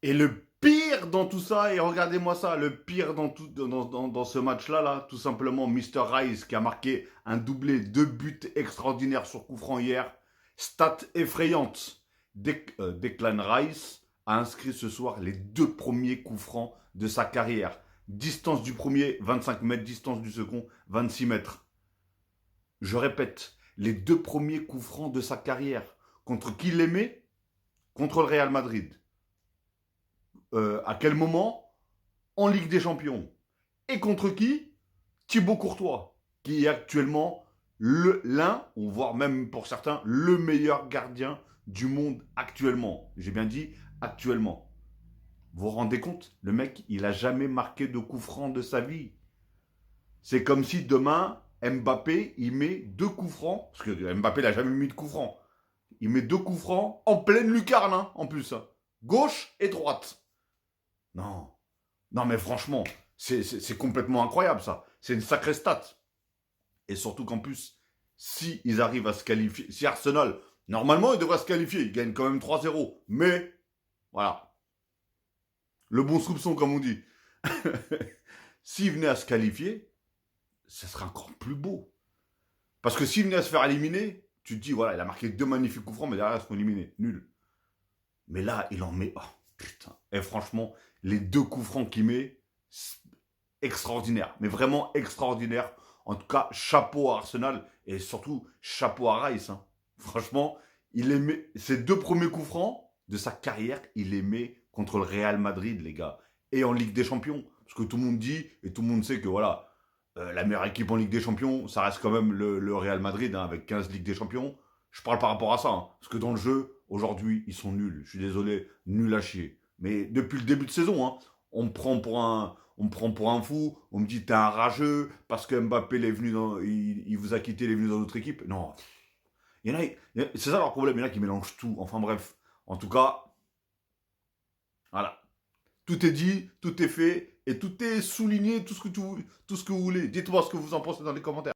Et le pire dans tout ça, et regardez-moi ça, le pire dans ce match-là, là, tout simplement, Mr. Rice qui a marqué un doublé, 2 buts extraordinaires sur coup franc hier. Stat effrayante. Declan Rice a inscrit ce soir les 2 premiers coups francs de sa carrière. Distance du premier, 25 mètres. Distance du second, 26 mètres. Je répète, les 2 premiers coups francs de sa carrière. Contre qui l'aimait? Contre le Real Madrid. À quel moment? En Ligue des Champions. Et contre qui? Thibaut Courtois, qui est actuellement l'un, ou voire même pour certains, le meilleur gardien du monde actuellement. J'ai bien dit actuellement. Vous vous rendez compte? Le mec, il a jamais marqué de coup franc de sa vie. C'est comme si demain, Mbappé, il met 2 coups francs, parce que Mbappé n'a jamais mis de coup franc. Il met 2 coups francs en pleine lucarne, hein, en plus. Gauche et droite. Non. Non, mais franchement, c'est complètement incroyable, ça. C'est une sacrée stat. Et surtout qu'en plus, si ils arrivent à se qualifier, si Arsenal, normalement, ils devraient se qualifier, ils gagnent quand même 3-0. Mais, voilà, le bon soupçon, comme on dit. S'ils venaient à se qualifier, ça serait encore plus beau. Parce que s'ils venaient à se faire éliminer, tu te dis, voilà, il a marqué 2 magnifiques coups francs, mais derrière, ils sont éliminés. Nul. Mais là, il en met. Oh, putain. Et franchement, les 2 coups francs qu'il met, extraordinaire. Mais vraiment extraordinaire. En tout cas, chapeau à Arsenal et surtout chapeau à Rice, hein. Franchement, il aimait ses 2 premiers coups francs de sa carrière, il les met contre le Real Madrid, les gars. Et en Ligue des Champions. Parce que tout le monde dit et tout le monde sait que voilà, la meilleure équipe en Ligue des Champions, ça reste quand même le Real Madrid, hein, avec 15 Ligues des Champions. Je parle par rapport à ça, hein, parce que dans le jeu, aujourd'hui, ils sont nuls. Je suis désolé, nuls à chier. Mais depuis le début de saison, hein, on me prend pour un fou, on me dit t'es un rageux parce que Mbappé est venu il vous a quitté, il est venu dans notre équipe. Non, c'est ça leur problème, il y en a qui mélangent tout. Enfin bref, en tout cas, voilà, tout est dit, tout est fait et tout est souligné, tout ce que vous voulez. Dites-moi ce que vous en pensez dans les commentaires.